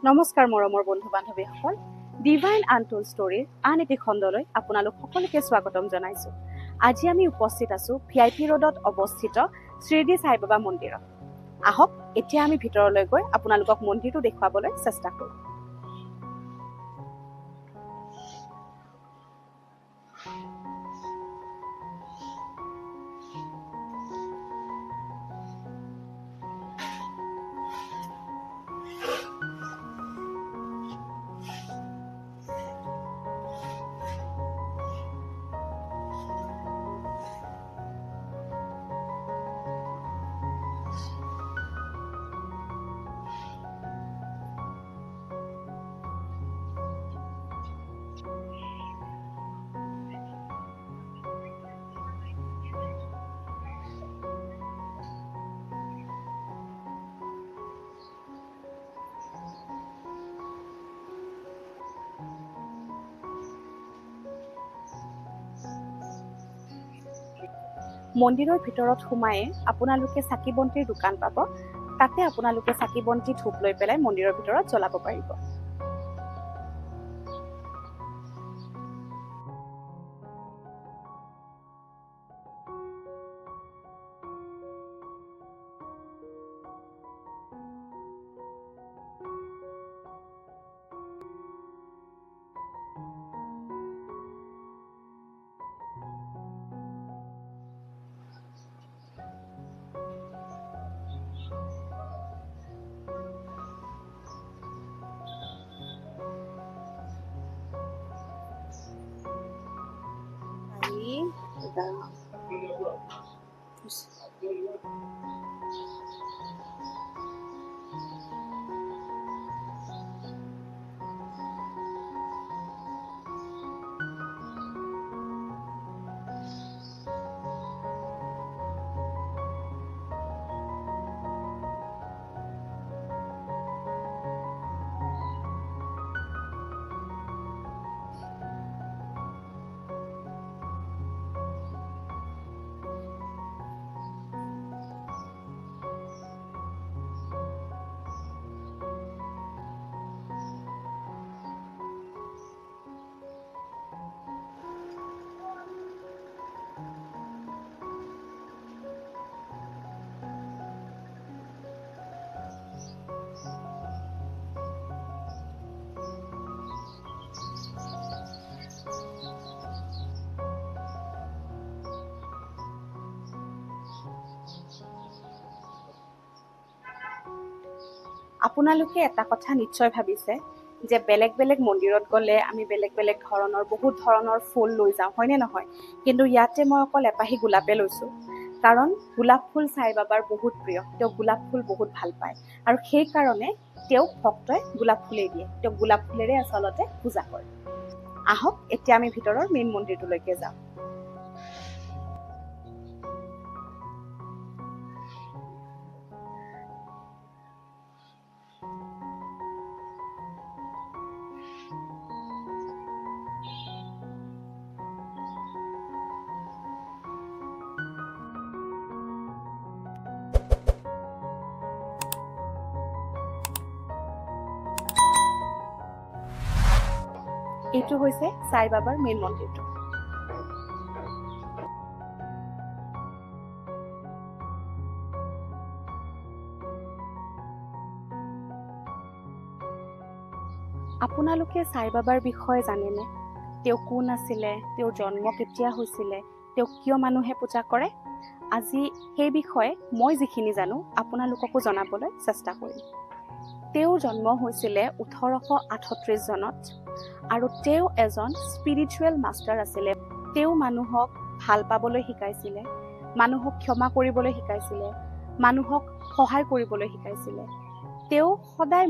নমস্কাৰ মৰমৰ বন্ধু বান্ধৱীসকল, ডিভাইন আনটোল্ড ষ্টৰীৰ আন এটি খণ্ডলৈ আপোনালোক সকলোকে স্বাগতম জনাইছো। আজি আমি উপস্থিত আছো VIP ৰোডত অৱস্থিত শ্ৰীদি সাই বাবা মন্দিৰত। আহক এতিয়া আমি ভিতৰলৈ গৈ আপোনালোকক মন্দিৰটো দেখুৱাবলৈ চেষ্টা কৰোঁ। মন্দিৰৰ ভিতৰত সোমায়ে আপোনালোকে চাকি বন্তিৰ দোকান পাব। তাতে আপোনালোকে চাকি বন্তি ধূপ লৈ পেলাই মন্দিৰৰ ভিতৰত জ্বলাব পাৰিব। আপোনালোকে এটা কথা নিশ্চয় ভাবিছে যে বেলেগ বেলেগ মন্দিৰত গ'লে আমি বেলেগ বেলেগ ধৰণৰ বহুত ধৰণৰ ফুল লৈ যাওঁ, হয়নে নহয়? কিন্তু ইয়াতে মই অকল এপাহি গোলাপে লৈছোঁ, কাৰণ গোলাপ ফুল সাই বাবাৰ বহুত প্ৰিয়। তেওঁ গোলাপ ফুল বহুত ভাল পায় আৰু সেইকাৰণে তেওঁক ভক্তই গোলাপ ফুলেই দিয়ে। তেওঁক গোলাপ ফুলেৰে আচলতে পূজা কৰে। আহক এতিয়া আমি ভিতৰৰ মেইন মন্দিৰটোলৈকে যাওঁ। এইটো হৈছে সাই বাবাৰ মেইন মন্দিৰটো। আপোনালোকে সাই বাবাৰ বিষয়ে জানেনে? তেওঁ কোন আছিলে, তেওঁৰ জন্ম কেতিয়া হৈছিলে, তেওঁক কিয় মানুহে পূজা কৰে? আজি সেই বিষয়ে মই যিখিনি জানো আপোনালোককো জনাবলৈ চেষ্টা কৰিম। তেওঁৰ জন্ম হৈছিলে 1838 চনত আৰু তেওঁ এজন স্পিৰিচুৱেল মাষ্টাৰ আছিলে। তেওঁ মানুহক ভাল পাবলৈ শিকাইছিলে, মানুহক ক্ষমা কৰিবলৈ শিকাইছিলে, মানুহক সহায় কৰিবলৈ শিকাইছিলে। তেওঁ সদায়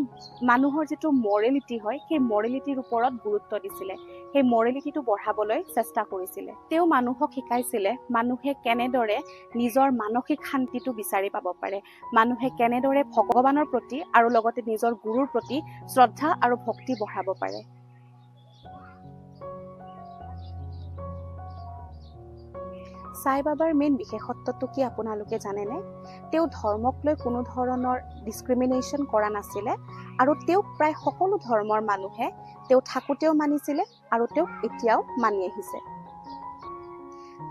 মানুহৰ যিটো মৰেলিটি হয় সেই মৰেলিটিৰ ওপৰত গুৰুত্ব দিছিলে, সেই মৰেলিটিটো বঢ়াবলৈ চেষ্টা কৰিছিলে। তেওঁ মানুহক শিকাইছিলে মানুহে কেনেদৰে নিজৰ মানসিক শান্তিটো বিচাৰি পাব পাৰে, মানুহে কেনেদৰে ভগৱানৰ প্ৰতি আৰু লগতে নিজৰ গুৰুৰ প্ৰতি শ্ৰদ্ধা আৰু ভক্তি বঢ়াব পাৰে। সাই বাবাৰ মেইন বিশেষত্বটো কি আপোনালোকে জানেনে? তেওঁ ধৰ্মক লৈ কোনো ধৰণৰ ডিছক্ৰিমিনেশ্যন কৰা নাছিলে আৰু তেওঁক প্ৰায় সকলো ধৰ্মৰ মানুহে তেওঁ থাকোঁতেও মানিছিলে আৰু তেওঁক এতিয়াও মানি আহিছে।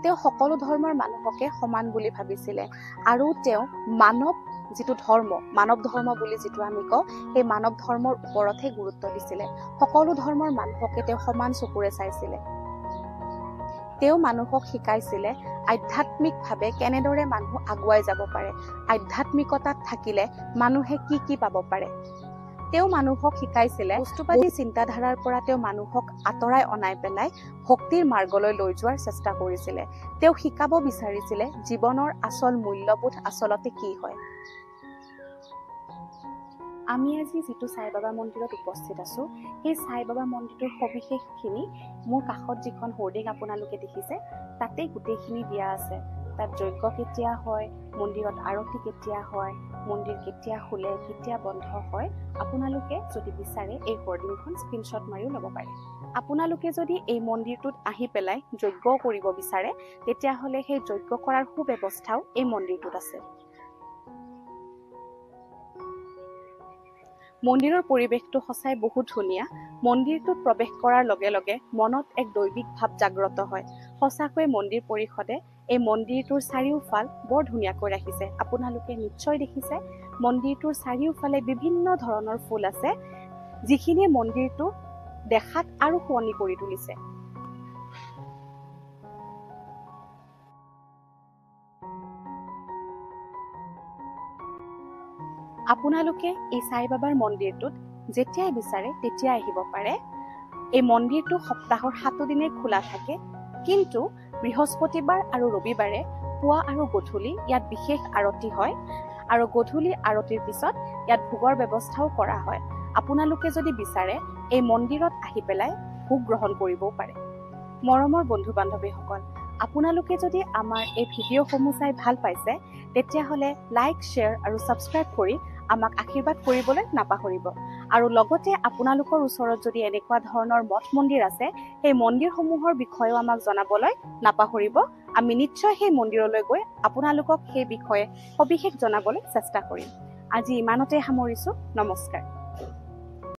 তেওঁ সকলো ধৰ্মৰ মানুহকে সমান বুলি ভাবিছিলে আৰু তেওঁ যিটো ধৰ্ম, মানৱ ধৰ্ম বুলি যিটো আমি কওঁ, সেই মানৱ ধৰ্মৰ ওপৰতহে গুৰুত্ব দিছিলে। সকলো ধৰ্মৰ মানুহকে তেওঁ সমান চকুৰে চাইছিলে। তেওঁ মানুহক শিকাইছিলে আধ্যাত্মিকভাৱে কেনেদৰে মানুহ আগুৱাই যাব পাৰে, আধ্যাত্মিকতাত থাকিলে মানুহে কি কি পাব পাৰে। তেওঁ মানুহক শিকাইছিলে বস্তুবাদী চিন্তাধাৰাৰ পৰা তেওঁ মানুহক আঁতৰাই অনাই পেলাই ভক্তিৰ মাৰ্গলৈ লৈ যোৱাৰ চেষ্টা কৰিছিলে। তেওঁ শিকাব বিচাৰিছিলে জীৱনৰ আচল মূল্যবোধ আচলতে কি হয়। আমি আজি যিটো সাই বাবা মন্দিৰত উপস্থিত আছোঁ, সেই সাই বাবা মন্দিৰটোৰ সবিশেষখিনি মোৰ কাষত যিখন হোৰ্ডিং আপোনালোকে দেখিছে, তাতেই গোটেইখিনি দিয়া আছে। তাত যজ্ঞ কেতিয়া হয়, মন্দিৰত আৰতি কেতিয়া হয়, মন্দিৰ কেতিয়া খোলে, কেতিয়া বন্ধ হয়, আপোনালোকে যদি বিচাৰে এই হোৰ্ডিংখন স্ক্ৰীনশ্বট মাৰিও ল'ব পাৰে। আপোনালোকে যদি এই মন্দিৰটোত আহি পেলাই যজ্ঞ কৰিব বিচাৰে, তেতিয়াহ'লে সেই যজ্ঞ কৰাৰ সুব্যৱস্থাও এই মন্দিৰটোত আছে। মন্দিৰৰ পৰিৱেশটো সঁচাই বহুত ধুনীয়া। মন্দিৰটোত প্ৰৱেশ কৰাৰ লগে লগে মনত এক দৈবিক ভাৱ জাগ্ৰত হয়। সঁচাকৈ মন্দিৰ পৰিষদে এই মন্দিৰটোৰ চাৰিওফাল বৰ ধুনীয়াকৈ ৰাখিছে। আপোনালোকে নিশ্চয় দেখিছে মন্দিৰটোৰ চাৰিওফালে বিভিন্ন ধৰণৰ ফুল আছে, যিখিনিয়ে মন্দিৰটো দেখাত আৰু শুৱনি কৰি তুলিছে। আপোনালোকে এই সাই বাবাৰ মন্দিৰটোত যেতিয়াই বিচাৰে তেতিয়াই আহিব পাৰে। এই মন্দিৰটো সপ্তাহৰ 7 দিনেই খোলা থাকে, কিন্তু বৃহস্পতিবাৰ আৰু ৰবিবাৰে পুৱা আৰু গধূলি ইয়াত বিশেষ আৰতি হয় আৰু গধূলি আৰতিৰ পিছত ইয়াত ভোগৰ ব্যৱস্থাও কৰা হয়। আপোনালোকে যদি বিচাৰে এই মন্দিৰত আহি পেলাই ভোগ গ্ৰহণ কৰিবও পাৰে। মৰমৰ বন্ধু বান্ধৱীসকল, আপোনালোকে যদি আমাৰ এই ভিডিঅ'সমূহ চাই ভাল পাইছে, তেতিয়াহ'লে লাইক, শ্বেয়াৰ আৰু ছাবস্ক্ৰাইব কৰি আমাক আশীৰ্বাদ কৰিবলৈ নাপাহৰিব। আৰু লগতে আপোনালোকৰ ওচৰত যদি এনেকুৱা ধৰণৰ মঠ মন্দিৰ আছে, সেই মন্দিৰসমূহৰ বিষয়েও আমাক জনাবলৈ নাপাহৰিব। আমি নিশ্চয় সেই মন্দিৰলৈ গৈ আপোনালোকক সেই বিষয়ে সবিশেষ জনাবলৈ চেষ্টা কৰিম। আজি ইমানতে সামৰিছোঁ। নমস্কাৰ।